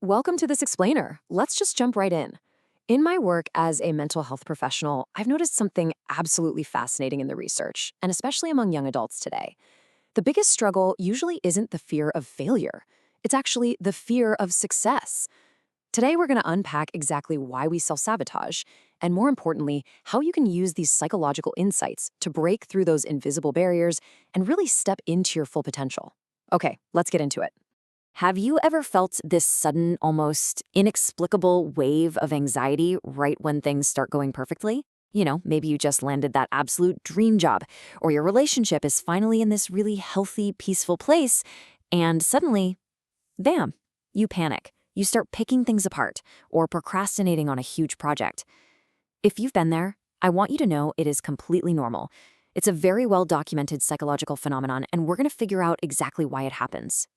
Welcome to this explainer. Let's just jump right in. In my work as a mental health professional, I've noticed something absolutely fascinating in the research, and especially among young adults today. The biggest struggle usually isn't the fear of failure, it's actually the fear of success. Today, we're going to unpack exactly why we self sabotage, and more importantly, how you can use these psychological insights to break through those invisible barriers and really step into your full potential. Okay, let's get into it. Have you ever felt this sudden, almost inexplicable wave of anxiety right when things start going perfectly? Maybe you just landed that absolute dream job, or your relationship is finally in this really healthy, peaceful place, and suddenly, bam, you panic. You start picking things apart or procrastinating on a huge project. If you've been there, I want you to know it is completely normal. It's a very well documented psychological phenomenon, and we're going to figure out exactly why it happens.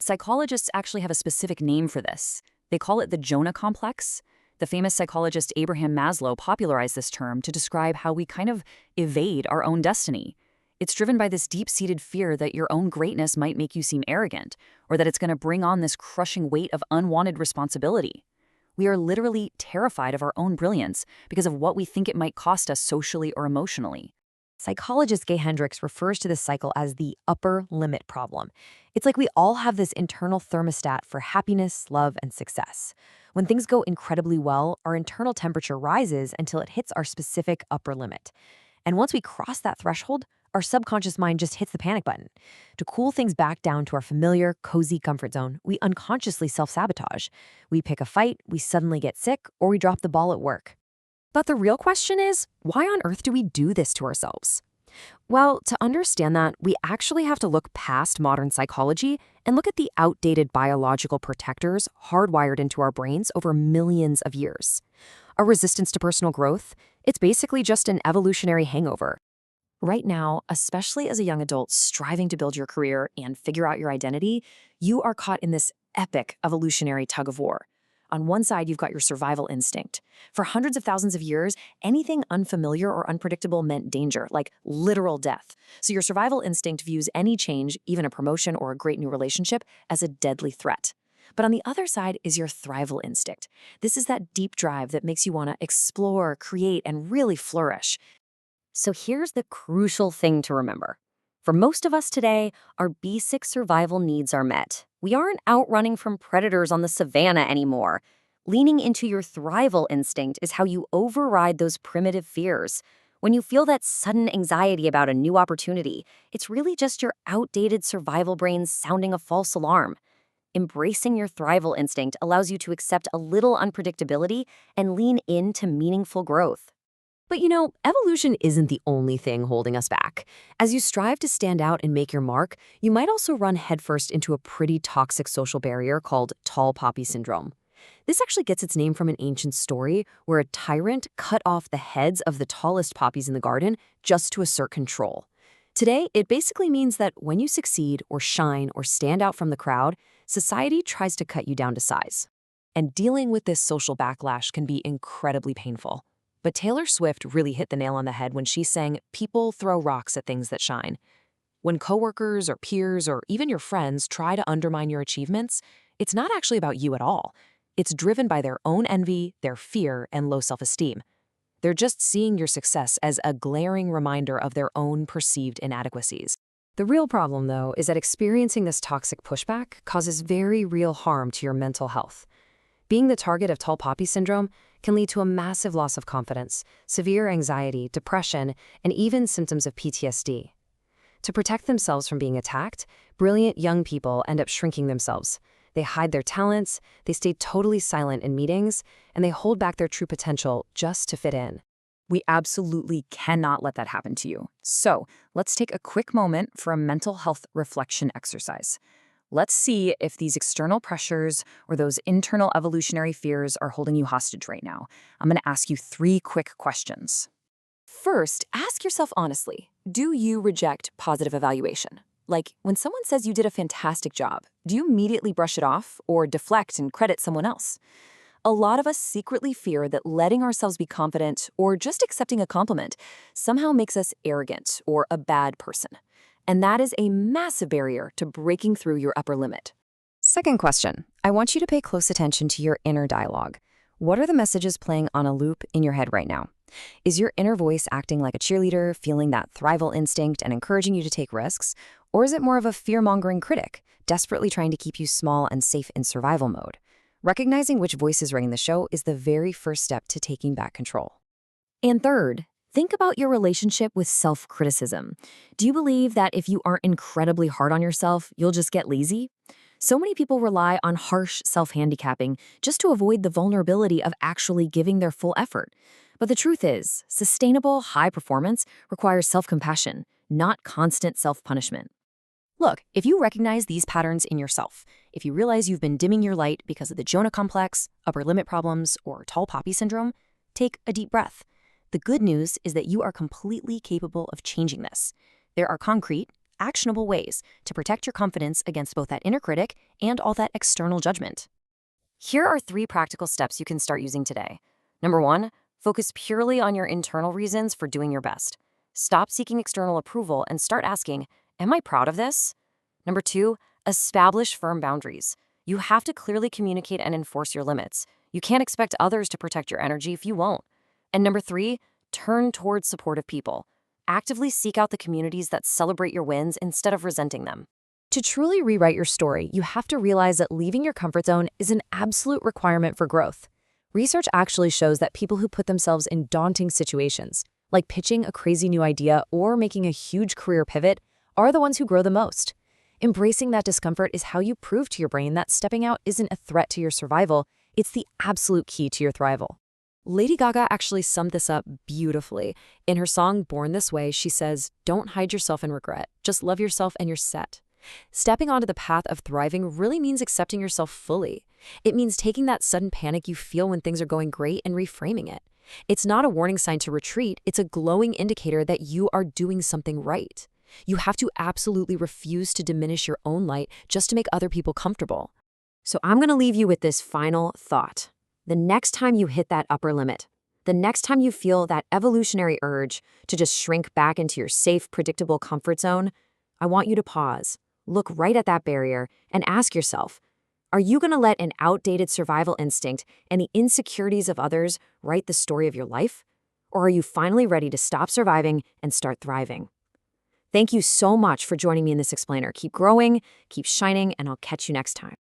Psychologists actually have a specific name for this. They call it the Jonah complex. The famous psychologist Abraham Maslow popularized this term to describe how we kind of evade our own destiny. It's driven by this deep-seated fear that your own greatness might make you seem arrogant, or that it's going to bring on this crushing weight of unwanted responsibility. We are literally terrified of our own brilliance because of what we think it might cost us socially or emotionally. Psychologist Gay Hendricks refers to this cycle as the upper limit problem. It's like we all have this internal thermostat for happiness, love, and success. When things go incredibly well, our internal temperature rises until it hits our specific upper limit. And once we cross that threshold, our subconscious mind just hits the panic button. To cool things back down to our familiar, cozy comfort zone, we unconsciously self-sabotage. We pick a fight, we suddenly get sick, or we drop the ball at work. But the real question is, why on earth do we do this to ourselves? Well, to understand that, we actually have to look past modern psychology and look at the outdated biological protectors hardwired into our brains over millions of years. A resistance to personal growth, it's basically just an evolutionary hangover. Right now, especially as a young adult striving to build your career and figure out your identity, you are caught in this epic evolutionary tug of war. On one side, you've got your survival instinct. For hundreds of thousands of years, anything unfamiliar or unpredictable meant danger, like literal death. So your survival instinct views any change, even a promotion or a great new relationship, as a deadly threat. But on the other side is your thrival instinct. This is that deep drive that makes you want to explore, create, and really flourish. So here's the crucial thing to remember. For most of us today, our basic survival needs are met. We aren't out running from predators on the savannah anymore. Leaning into your thrival instinct is how you override those primitive fears. When you feel that sudden anxiety about a new opportunity, it's really just your outdated survival brain sounding a false alarm. Embracing your thrival instinct allows you to accept a little unpredictability and lean into meaningful growth. But evolution isn't the only thing holding us back. As you strive to stand out and make your mark, you might also run headfirst into a pretty toxic social barrier called tall poppy syndrome. This actually gets its name from an ancient story where a tyrant cut off the heads of the tallest poppies in the garden just to assert control. Today, it basically means that when you succeed or shine or stand out from the crowd, society tries to cut you down to size. And dealing with this social backlash can be incredibly painful. But Taylor Swift really hit the nail on the head when she sang, "People throw rocks at things that shine." When coworkers or peers or even your friends try to undermine your achievements, it's not actually about you at all. It's driven by their own envy, their fear, and low self-esteem. They're just seeing your success as a glaring reminder of their own perceived inadequacies. The real problem, though, is that experiencing this toxic pushback causes very real harm to your mental health. Being the target of tall poppy syndrome can lead to a massive loss of confidence, severe anxiety, depression, and even symptoms of PTSD. To protect themselves from being attacked, brilliant young people end up shrinking themselves. They hide their talents, they stay totally silent in meetings, and they hold back their true potential just to fit in. We absolutely cannot let that happen to you. So let's take a quick moment for a mental health reflection exercise. Let's see if these external pressures or those internal evolutionary fears are holding you hostage right now. I'm going to ask you 3 quick questions. First, ask yourself honestly, do you reject positive evaluation? Like, when someone says you did a fantastic job, do you immediately brush it off or deflect and credit someone else? A lot of us secretly fear that letting ourselves be confident or just accepting a compliment somehow makes us arrogant or a bad person. And that is a massive barrier to breaking through your upper limit. Second question, I want you to pay close attention to your inner dialogue. What are the messages playing on a loop in your head right now? Is your inner voice acting like a cheerleader, feeling that thrival instinct and encouraging you to take risks? Or is it more of a fear-mongering critic, desperately trying to keep you small and safe in survival mode? Recognizing which voice is running the show is the very first step to taking back control. And third, think about your relationship with self-criticism. Do you believe that if you aren't incredibly hard on yourself, you'll just get lazy? So many people rely on harsh self-handicapping just to avoid the vulnerability of actually giving their full effort. But the truth is, sustainable, high performance requires self-compassion, not constant self-punishment. Look, if you recognize these patterns in yourself, if you realize you've been dimming your light because of the Jonah complex, upper limit problems, or tall poppy syndrome, take a deep breath. The good news is that you are completely capable of changing this. There are concrete, actionable ways to protect your confidence against both that inner critic and all that external judgment. Here are 3 practical steps you can start using today. Number 1, focus purely on your internal reasons for doing your best. Stop seeking external approval and start asking, am I proud of this? Number 2, establish firm boundaries. You have to clearly communicate and enforce your limits. You can't expect others to protect your energy if you won't. And number 3, turn towards supportive people. Actively seek out the communities that celebrate your wins instead of resenting them. To truly rewrite your story, you have to realize that leaving your comfort zone is an absolute requirement for growth. Research actually shows that people who put themselves in daunting situations, like pitching a crazy new idea or making a huge career pivot, are the ones who grow the most. Embracing that discomfort is how you prove to your brain that stepping out isn't a threat to your survival, it's the absolute key to your thrival. Lady Gaga actually summed this up beautifully. In her song Born This Way, she says, "Don't hide yourself in regret. Just love yourself and you're set." Stepping onto the path of thriving really means accepting yourself fully. It means taking that sudden panic you feel when things are going great and reframing it. It's not a warning sign to retreat, it's a glowing indicator that you are doing something right. You have to absolutely refuse to diminish your own light just to make other people comfortable. So I'm going to leave you with this final thought. The next time you hit that upper limit, the next time you feel that evolutionary urge to just shrink back into your safe, predictable comfort zone, I want you to pause, look right at that barrier, and ask yourself, are you going to let an outdated survival instinct and the insecurities of others write the story of your life? Or are you finally ready to stop surviving and start thriving? Thank you so much for joining me in this explainer. Keep growing, keep shining, and I'll catch you next time.